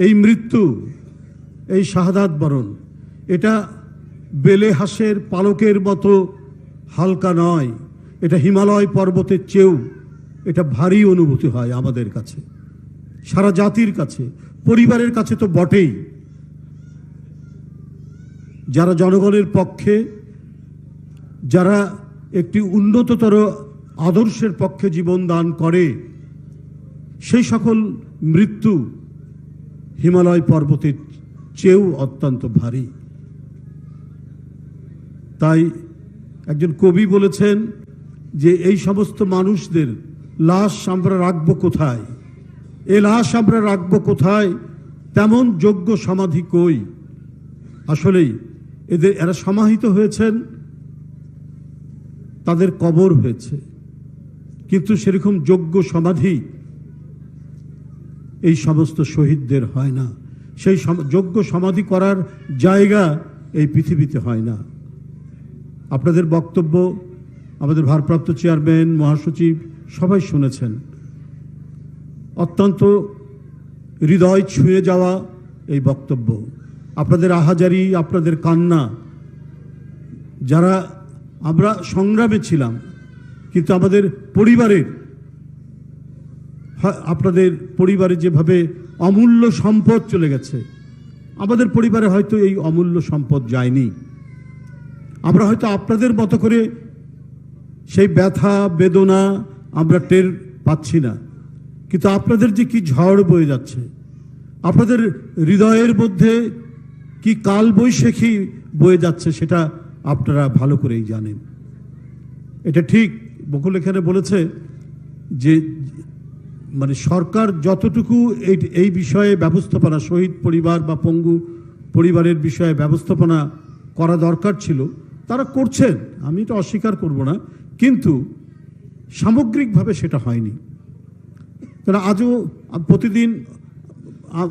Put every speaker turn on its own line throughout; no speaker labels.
এই মৃত্যু, এই শাহাদাত বরণ, এটা বেলে হাঁসের পালকের মতো হালকা নয়, এটা হিমালয় পর্বতের চেয়েও এটা ভারী অনুভূতি হয় আমাদের কাছে, সারা জাতির কাছে, পরিবারের কাছে তো বটেই। যারা জনগণের পক্ষে, যারা একটি উন্নততর আদর্শের পক্ষে জীবন দান করে, সেই সকল মৃত্যু হিমালয় পর্বতের চেয়েও অত্যন্ত ভারী। তাই একজন কবি বলেছেন যে এই সমস্ত মানুষদের লাশ আমরা রাখবো কোথায়, এ লাশ আমরা রাখবো কোথায়, তেমন যোগ্য সমাধি কই। আসলেই এরা সমাহিত হয়েছেন, তাদের কবর হয়েছে, কিন্তু সেরকম যোগ্য সমাধি এই সমস্ত শহীদদের হয় না। সেই যোগ্য সমাধি করার জায়গা এই পৃথিবীতে হয় না। আপনাদের বক্তব্য আমাদের ভারপ্রাপ্ত চেয়ারম্যান, মহাসচিব সবাই শুনেছেন। অত্যন্ত হৃদয় ছুঁয়ে যাওয়া এই বক্তব্য, আপনাদের আহাজারি, আপনাদের কান্না। যারা আমরা সংগ্রামে ছিলাম, কিন্তু আমাদের পরিবারের, আপনাদের পরিবারে যেভাবে অমূল্য সম্পদ চলে গেছে, আমাদের পরিবারে হয়তো এই অমূল্য সম্পদ যায়নি। আমরা হয়তো আপনাদের মতো করে সেই ব্যথা বেদনা আমরা টের পাচ্ছি না, কিন্তু আপনাদের যে কি ঝড় বয়ে যাচ্ছে, আপনাদের হৃদয়ের মধ্যে কি কাল বৈশাখী বয়ে যাচ্ছে, সেটা আপনারা ভালো করেই জানেন। এটা ঠিক বকুল এখানে বলেছে যে মানে সরকার যতটুকু এই বিষয়ে ব্যবস্থাপনা, শহীদ পরিবার বা পঙ্গু পরিবারের বিষয়ে ব্যবস্থাপনা করা দরকার ছিল, তারা করছেন, আমি এটা অস্বীকার করব না, কিন্তু সামগ্রিকভাবে সেটা হয়নি। তারা আজও প্রতিদিন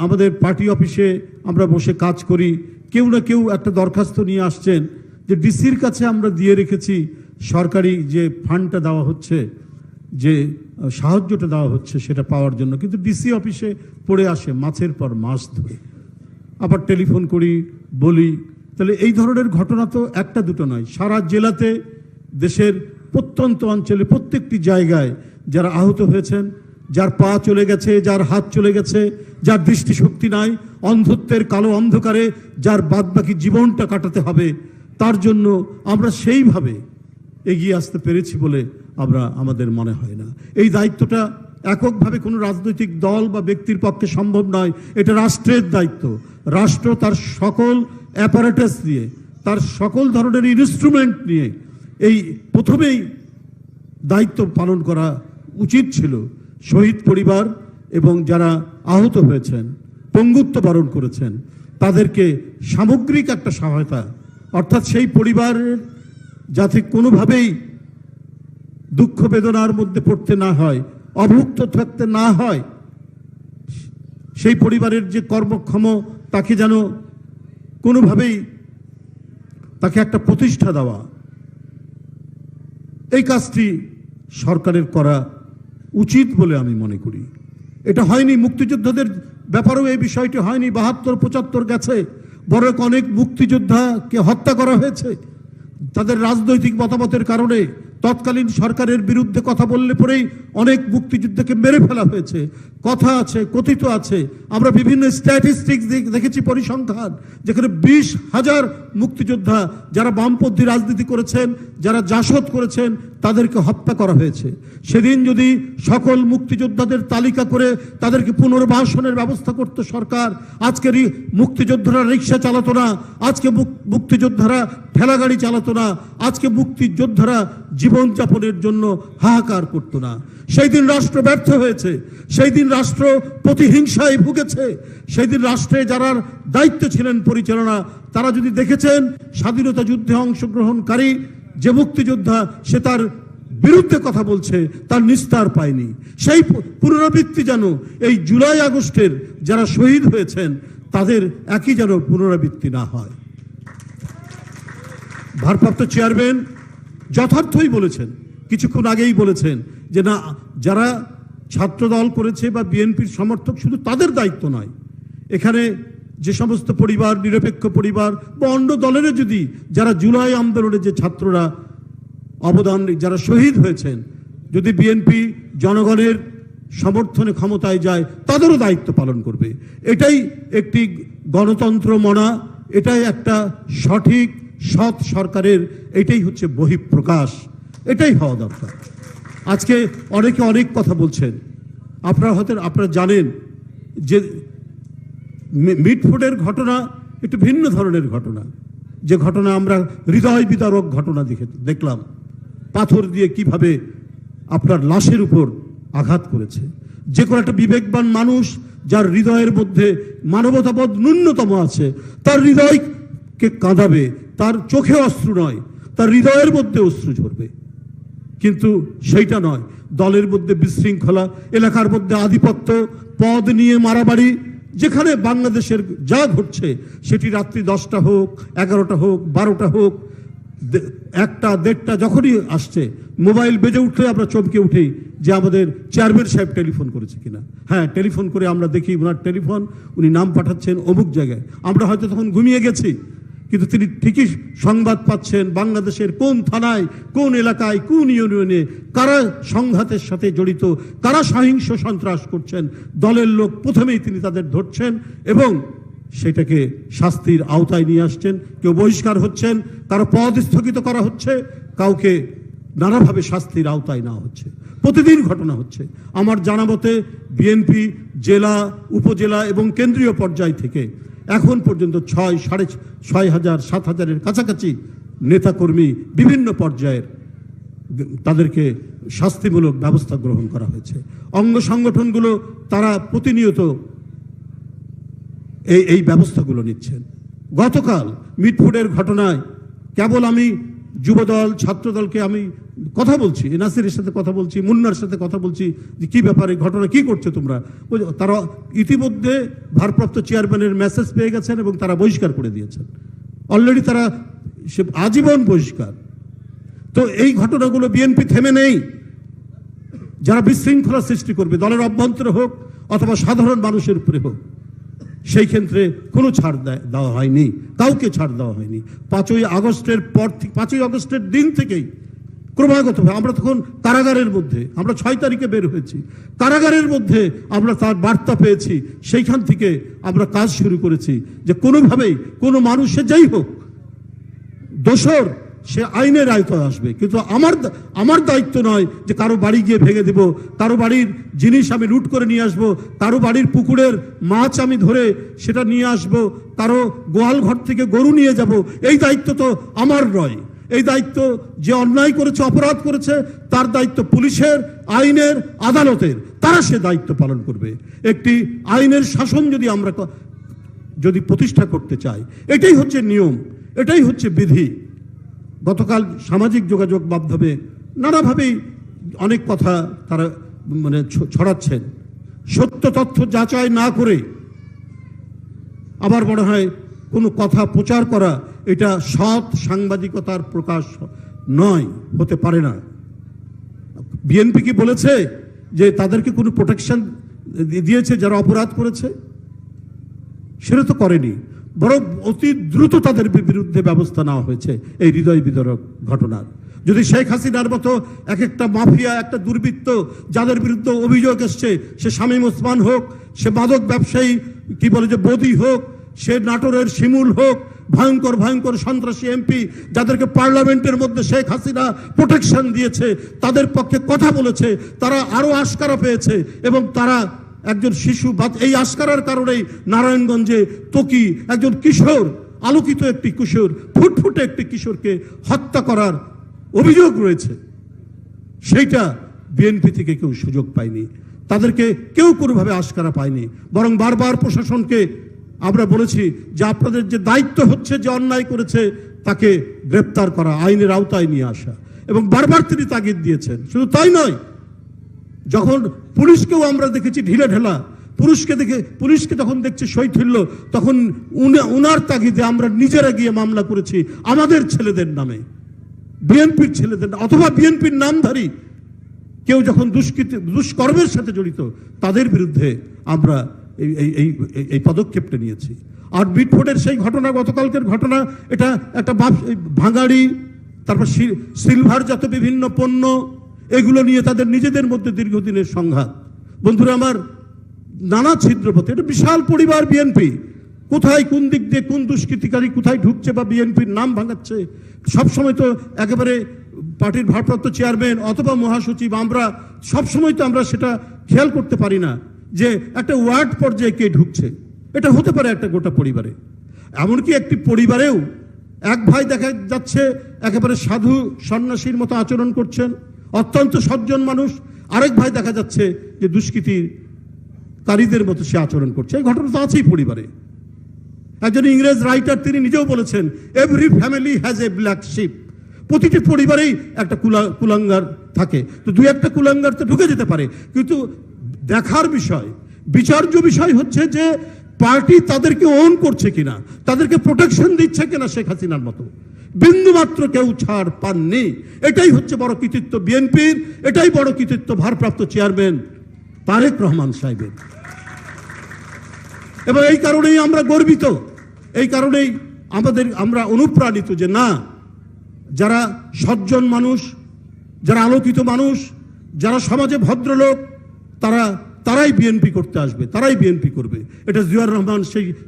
আমাদের পার্টি অফিসে আমরা বসে কাজ করি, কেউ না কেউ একটা দরখাস্ত নিয়ে আসছেন যে ডিসির কাছে আমরা দিয়ে রেখেছি সরকারি যে ফান্ডটা দেওয়া হচ্ছে, যে সাহায্যটা দেওয়া হচ্ছে সেটা পাওয়ার জন্য, কিন্তু ডিসি অফিসে পড়ে আসে মাসের পর মাস ধরে। আবার টেলিফোন করি, বলি। তাহলে এই ধরনের ঘটনা তো একটা দুটো নয়, সারা জেলাতে, দেশের প্রত্যন্ত অঞ্চলে, প্রত্যেকটি জায়গায় যারা আহত হয়েছেন, যার পা চলে গেছে, যার হাত চলে গেছে, যার দৃষ্টিশক্তি নাই, অন্ধত্বের কালো অন্ধকারে যার বাদবাকি জীবনটা কাটাতে হবে, তার জন্য আমরা সেইভাবে এগিয়ে আসতে পেরেছি বলে আমাদের মনে হয় না। এই দায়িত্বটা এককভাবে কোনো রাজনৈতিক দল বা ব্যক্তির পক্ষে সম্ভব নয়, এটা রাষ্ট্রের দায়িত্ব। রাষ্ট্র তার সকল অ্যাপারেটাস নিয়ে, তার সকল ধরনের ইনস্ট্রুমেন্ট নিয়ে এই প্রথমেই দায়িত্ব পালন করা উচিত ছিল। শহীদ পরিবার এবং যারা আহত হয়েছেন, পঙ্গুত্ব বরণ করেছেন, তাদেরকে সামগ্রিক একটা সহায়তা, অর্থাৎ সেই পরিবারের যাতে কোনোভাবেই দুঃখ বেদনার মধ্যে পড়তে না হয়, অভুক্ত থাকতে না হয়, সেই পরিবারের যে কর্মক্ষম তাকে যেন কোনোভাবেই তাকে একটা প্রতিষ্ঠা দেওয়া, এই কাজটি সরকারের করা উচিত বলে আমি মনে করি। এটা হয়নি, মুক্তিযোদ্ধাদের ব্যাপারেও এই বিষয়টি হয়নি। ৭২-৭৫ গেছে, বরং অনেক মুক্তিযোদ্ধাকে হত্যা করা হয়েছে তাদের রাজনৈতিক মতামতের কারণে। তৎকালীন সরকারের বিরুদ্ধে কথা বললে পরেই অনেক মুক্তিযোদ্ধাকে মেরে ফেলা হয়েছে। কথা আছে, কথিত আছে, আমরা বিভিন্ন স্ট্যাটিস্টিক্স দেখেছি, পরিসংখ্যান, যেখানে ২০,০০০ মুক্তিযোদ্ধা যারা বামপন্থী রাজনীতি করেছেন, যারা জাসদ করেছেন, তাদেরকে হত্যা করা হয়েছে। সেদিন যদি সকল মুক্তিযোদ্ধাদের তালিকা করে তাদেরকে পুনর্বাসনের ব্যবস্থা করত সরকার, আজকের মুক্তিযোদ্ধারা রিক্সা চালাতো না, আজকে মুক্তিযোদ্ধারা ঠেলাগাড়ি চালাতো না, আজকে মুক্তিযোদ্ধারা জীবনযাপনের জন্য হাহাকার করতো না। সেই দিন রাষ্ট্র ব্যর্থ হয়েছে, সেই দিন রাষ্ট্র প্রতিহিংসায় ভুগেছে, সেই দিন রাষ্ট্রে যারা দায়িত্ব ছিলেন পরিচালনা, তারা যদি দেখেছেন স্বাধীনতা যুদ্ধে অংশগ্রহণকারী যে মুক্তিযোদ্ধা সে তার বিরুদ্ধে কথা বলছে, তার নিস্তার পায়নি। সেই পুনরাবৃত্তি যেন এই জুলাই আগস্টের যারা শহীদ হয়েছেন তাদের একই যেন পুনরাবৃত্তি না হয়। ভারপ্রাপ্ত চেয়ারম্যান যথার্থই বলেছেন, কিছুক্ষণ আগেই বলেছেন যে না, যারা ছাত্রদল করেছে বা বিএনপির সমর্থক শুধু তাদের দায়িত্ব নয়, এখানে যে সমস্ত পরিবার, নিরপেক্ষ পরিবার বা অন্য দলেরও যদি যারা জুলাই আন্দোলনে যে ছাত্ররা অবদান, যারা শহীদ হয়েছেন, যদি বিএনপি জনগণের সমর্থনে ক্ষমতায় যায় তাদেরও দায়িত্ব পালন করবে। এটাই একটি গণতন্ত্র মনা, এটাই একটা সঠিক সৎ সরকারের, এটাই হচ্ছে বহিঃপ্রকাশ, এটাই হওয়া দরকার। আজকে অনেকে অনেক কথা বলছেন, আপনারা জানেন যে মিটফোর্ডের ঘটনা একটু ভিন্ন ধরনের ঘটনা, যে ঘটনা আমরা হৃদয় বিদারক ঘটনা দেখলাম, পাথর দিয়ে কিভাবে আপনার লাশের উপর আঘাত করেছে। যে কোনো একটা বিবেকবান মানুষ যার হৃদয়ের মধ্যে মানবতাবোধ ন্যূনতম আছে, তার হৃদয়কে কাঁদাবে, তার চোখে অশ্রু নয়, তার হৃদয়ের মধ্যে অশ্রু ঝরবে। কিন্তু সেইটা নয়, দলের মধ্যে বিশৃঙ্খলা, এলাকার মধ্যে আধিপত্য, পদ নিয়ে মারামারি, যেখানে বাংলাদেশের যা ঘটছে সেটি রাত্রি 10টা হোক, 11টা হোক, 12টা হোক, 1টা 1:30টা যখনই আসছে, মোবাইল বেজে উঠলে আমরা চমকে উঠি যে আমাদের চেয়ারম্যান সাহেব টেলিফোন করেছে কিনা। হ্যাঁ, টেলিফোন করে আমরা দেখি ওনার টেলিফোন, উনি নাম পাঠাচ্ছেন অমুক জায়গায়। আমরা হয়তো তখন ঘুমিয়ে গেছি, কিন্তু তিনি ঠিকই সংবাদ পাচ্ছেন বাংলাদেশের কোন থানায়, কোন এলাকায়, কোন ইউনিয়নে কারা সংঘাতের সাথে জড়িত, কারা সহিংস সন্ত্রাস করছেন। দলের লোক প্রথমেই তিনি তাদের ধরছেন এবং সেটাকে শাস্তির আওতায় নিয়ে আসছেন। কেউ বহিষ্কার হচ্ছেন, কারো পদ স্থগিত করা হচ্ছে, কাউকে নানাভাবে শাস্তির আওতায় নেওয়া হচ্ছে। প্রতিদিন ঘটনা হচ্ছে। আমার জানা মতে বিএনপি জেলা, উপজেলা এবং কেন্দ্রীয় পর্যায় থেকে এখন পর্যন্ত 6,500, 7,000-এর কাছাকাছি নেতাকর্মী বিভিন্ন পর্যায়ের তাদেরকে শাস্তিমূলক ব্যবস্থা গ্রহণ করা হয়েছে। অঙ্গ সংগঠনগুলো তারা প্রতিনিয়ত এই ব্যবস্থাগুলো নিচ্ছেন। গতকাল মিটফোর্ডের ঘটনায় কেবল আমি যুবদল, ছাত্রদলকে আমি কথা বলছি, নাসিরের সাথে কথা বলছি, মুন্নার সাথে কথা বলছি যে কি ব্যাপারে ঘটনা, কি করছে তোমরা। তারা ইতিমধ্যে ভারপ্রাপ্ত চেয়ারম্যানের মেসেজ পেয়ে গেছেন এবং তারা বহিষ্কার করে দিয়েছেন। অলরেডি তারা আজীবন বহিষ্কার। তো এই ঘটনাগুলো বিএনপি থেমে নেই। যারা বিশৃঙ্খলা সৃষ্টি করবে, দলের অভ্যন্তরে হোক অথবা সাধারণ মানুষের উপরে হোক, সেই ক্ষেত্রে কোনো ছাড় দেওয়া হয়নি, কাউকে ছাড় দেওয়া হয়নি। 5ই আগস্টের পর থেকে, 5ই আগস্টের দিন থেকেই ক্রমাগতভাবে আমরা তখন কারাগারের মধ্যে, আমরা 6 তারিখে বের হয়েছি, কারাগারের মধ্যে আমরা তার বার্তা পেয়েছি। সেইখান থেকে আমরা কাজ শুরু করেছি যে কোনোভাবেই কোনো মানুষের যাই হোক দোষর, সে আইনের আয়তায় আসবে। কিন্তু আমার দায়িত্ব নয় যে কারো বাড়ি গিয়ে ভেঙে দেব, কারো বাড়ির জিনিস আমি লুট করে নিয়ে আসব, কারো বাড়ির পুকুরের মাছ আমি ধরে সেটা নিয়ে আসব, কারো গোয়াল ঘর থেকে গরু নিয়ে যাব। এই দায়িত্ব তো আমার নয়। এই দায়িত্ব যে অন্যায় করেছে, অপরাধ করেছে, তার দায়িত্ব পুলিশের, আইনের, আদালতের। তারা সে দায়িত্ব পালন করবে। একটি আইনের শাসন যদি প্রতিষ্ঠা করতে চাই, এটাই হচ্ছে নিয়ম, এটাই হচ্ছে বিধি। গতকাল সামাজিক যোগাযোগ মাধ্যমে নানাভাবেই অনেক কথা তারা ছড়াচ্ছেন। সত্য তথ্য যাচাই না করে আমার মনে হয় কোনো কথা প্রচার করা, এটা সৎ সাংবাদিকতার প্রকাশ নয়, হতে পারে না। বিএনপি কি বলেছে যে তাদেরকে কোনো প্রোটেকশন দিয়েছে যারা অপরাধ করেছে? সেটা তো করেনি, বরং অতি দ্রুত তাদের বিরুদ্ধে ব্যবস্থা নেওয়া হয়েছে এই হৃদয় বিদারক ঘটনার। যদি শেখ হাসিনার মতো একটা মাফিয়া, একটা দুর্বৃত্ত যাদের বিরুদ্ধে অভিযোগ এসছে, সে শামীম ওসমান হোক, সে মাদক ব্যবসায়ী কি বলে যে বদি হোক, সে নাটোরের শিমুল হোক, ভয়ঙ্কর ভয়ঙ্কর সন্ত্রাসী এমপি যাদেরকে পার্লামেন্টের মধ্যে শেখ হাসিনা প্রোটেকশন দিয়েছে, তাদের পক্ষে কথা বলেছে, তারা আরো আশকারা পেয়েছে এবং তারা একজন শিশু, এই আশকারার কারণেই নারায়ণগঞ্জে তকি একজন কিশোর, আলোকিত একটি কিশোর, ফুটফুটে একটি কিশোরকে হত্যা করার অভিযোগ রয়েছে। সেইটা বিএনপি থেকে কেউ সুযোগ পায়নি, তাদেরকে কেউ কোনোভাবে আশকারা পায়নি। বরং বারবার প্রশাসনকে আমরা বলেছি যে আপনাদের যে দায়িত্ব হচ্ছে, যে অন্যায় করেছে তাকে গ্রেপ্তার করা, আইনের আওতায় নিয়ে আসা, এবং বারবার তিনি তাগিদ দিয়েছেন। শুধু তাই নয়, যখন পুলিশকেও আমরা দেখেছি ঢিলে ঢেলা, পুলিশকে যখন দেখছি শৈথিল্য, তখন উনার তাগিদে আমরা নিজেরা গিয়ে মামলা করেছি আমাদের ছেলেদের নামে, বিএনপির ছেলেদের, অথবা বিএনপির নামধারী কেউ যখন দুষ্কর্মের সাথে জড়িত তাদের বিরুদ্ধে আমরা এই এই এই এই পদক্ষেপটা নিয়েছি। আর বিটফোর্ডের সেই ঘটনা, গতকালকের ঘটনা, এটা একটা ভাঙাড়ি, তারপর সিলভার জাত বিভিন্ন পণ্য, এগুলো নিয়ে তাদের নিজেদের মধ্যে দীর্ঘদিনের সংঘাত। বন্ধুরা আমার, নানা ছিদ্রপথে এটা বিশাল পরিবার বিএনপি, কোথায় কোন দিক দিয়ে কোন দুষ্কৃতিকারী কোথায় ঢুকছে বা বিএনপির নাম ভাঙাচ্ছে, সবসময় তো একেবারে পার্টির ভারপ্রাপ্ত চেয়ারম্যান অথবা মহাসচিব আমরা সবসময় তো আমরা সেটা খেয়াল করতে পারি না যে একটা ওয়ার্ড পর্যায়ে কে ঢুকছে। এটা হতে পারে একটা গোটা পরিবারে। এমনকি একটি পরিবারেও এক ভাই দেখা যাচ্ছে একেবারে সাধু সন্ন্যাসীর মতো আচরণ করছেন, অত্যন্ত সজ্জন মানুষ, আরেক ভাই দেখা যাচ্ছে যে দুষ্কৃতিকারীদের মতো সে আচরণ করছে। এই ঘটনা তো আছেই পরিবারে। একজন ইংরেজ রাইটার তিনি নিজেও বলেছেন, every family has a black sheep. প্রতিটি পরিবারেই একটা কুলাঙ্গার থাকে, তো দুই একটা কুলাঙ্গার তো ঢুকে যেতে পারে, কিন্তু দেখার বিষয়, বিচার্য বিষয় হচ্ছে যে পার্টি তাদেরকে ওন করছে কিনা, তাদেরকে প্রোটেকশন দিচ্ছে কিনা। শেখ হাসিনার মতো বিন্দু মাত্র কেউ ছাড় পাননি। এটাই হচ্ছে বড় কৃতিত্ব বিএনপির, এটাই বড় কৃতিত্ব ভারপ্রাপ্ত চেয়ারম্যান তারেক রহমান সাহেবের। এবং এই কারণেই আমরা গর্বিত, এই কারণেই আমরা অনুপ্রাণিত যে না, যারা সজ্জন মানুষ, যারা আলোকিত মানুষ, যারা সমাজে ভদ্রলোক, তারাই বিএনপি করতে আসবে, তারাই বিএনপি করবে। এটা জিয়াউর রহমান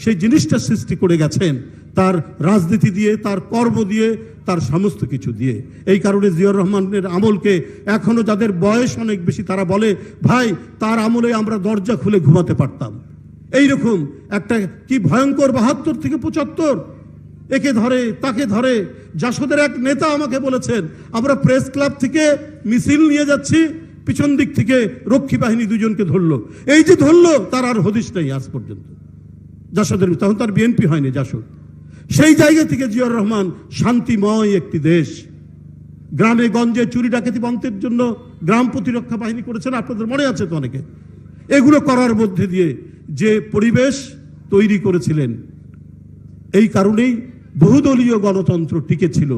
সেই জিনিসটা সৃষ্টি করে গেছেন তার রাজনীতি দিয়ে, তার কর্ম দিয়ে, তার সমস্ত কিছু দিয়ে। এই কারণে জিয়াউর রহমানের আমলকে এখনো যাদের বয়স অনেক বেশি তারা বলে, ভাই তার আমলে আমরা দরজা খুলে ঘুমাতে পারতাম। এইরকম একটা কি ভয়ঙ্কর 72 থেকে 75 একে ধরে তাকে ধরে। জাসদের এক নেতা আমাকে বলেছেন, আমরা প্রেস ক্লাব থেকে মিছিল নিয়ে যাচ্ছি, পিছন দিক থেকে রক্ষী বাহিনী দুজনকে ধরলো। এই যে ধরলো তার আর হদিশ নেই আজ পর্যন্ত জাসদের, তখন তার বিএনপি হয়নি জাসদ। সেই জায়গা থেকে জিয়াউর রহমান শান্তিময় একটি দেশ, গ্রামে গঞ্জে চুরি ডাকাতি বন্ধের জন্য গ্রাম প্রতিরক্ষা বাহিনী করেছেন, আপনাদের মনে আছে তো অনেকে। এগুলো করার মধ্যে দিয়ে যে পরিবেশ তৈরি করেছিলেন, এই কারণেই বহুদলীয় গণতন্ত্র টিকে ছিল।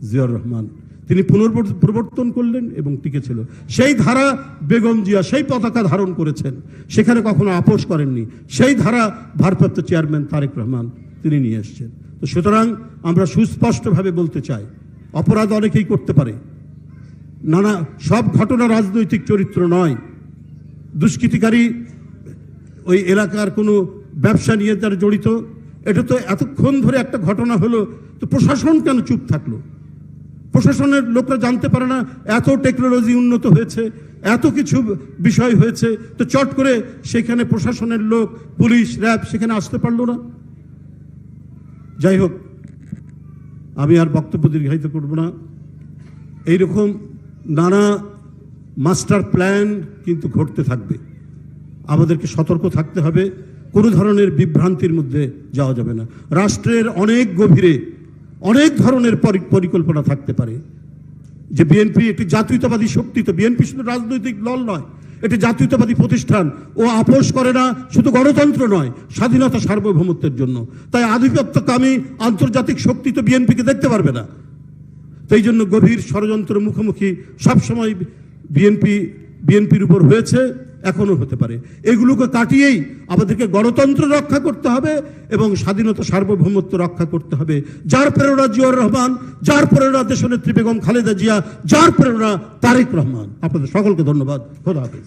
জিয়াউর রহমান তিনি পুনর্প্রবর্তন করলেন এবং টিকে ছিল। সেই ধারা বেগম জিয়া সেই পতাকা ধারণ করেছেন, সেখানে কখনো আপোষ করেননি। সেই ধারা ভারপ্রাপ্ত চেয়ারম্যান তারেক রহমান তিনি নিয়ে এসছেন। তো সুতরাং আমরা সুস্পষ্টভাবে বলতে চাই, অপরাধ অনেকেই করতে পারে, নানা সব ঘটনা রাজনৈতিক চরিত্র নয়। দুষ্কৃতিকারী ওই এলাকার কোনো ব্যবসা নিয়ে যারা জড়িত, এটা তো এতক্ষণ ধরে একটা ঘটনা হলো, তো প্রশাসন কেন চুপ থাকলো? প্রশাসনের লোকরা জানতে পারে না এত টেকনোলজি উন্নত হয়েছে, এত কিছু বিষয় হয়েছে, তো চট করে সেখানে প্রশাসনের লোক, পুলিশ, র্যাব সেখানে আসতে পারলো না। যাই হোক, আমি আর বক্তব্য দীর্ঘায়িত করব না। এইরকম নানা মাস্টার প্ল্যান কিন্তু ঘটতে থাকবে, আমাদেরকে সতর্ক থাকতে হবে, কোনো ধরনের বিভ্রান্তির মধ্যে যাওয়া যাবে না। রাষ্ট্রের অনেক গভীরে অনেক ধরনের পরিকল্পনা থাকতে পারে, যে বিএনপি একটি জাতীয়তাবাদী শক্তি। তো বিএনপি শুধু রাজনৈতিক দল নয়, এটি জাতীয়তাবাদী প্রতিষ্ঠান। ও আপোষ করে না শুধু গণতন্ত্র নয়, স্বাধীনতা সার্বভৌমত্বের জন্য। তাই আধিপত্যকামী আন্তর্জাতিক শক্তি তো বিএনপিকে দেখতে পারবে না। সেই জন্য গভীর ষড়যন্ত্র মুখোমুখি সবসময় বিএনপির উপর হয়েছে, এখনো হতে পারে। এগুলোকে কাটিয়েই আমাদেরকে গণতন্ত্র রক্ষা করতে হবে এবং স্বাধীনতা সার্বভৌমত্ব রক্ষা করতে হবে। যার প্রেরণা জিয়াউর রহমান, যার প্রেরণা দেশনেত্রী বেগম খালেদা জিয়া, যার প্রেরণা তারেক রহমান। আপনাদের সকলকে ধন্যবাদ। খোদা হাফেজ।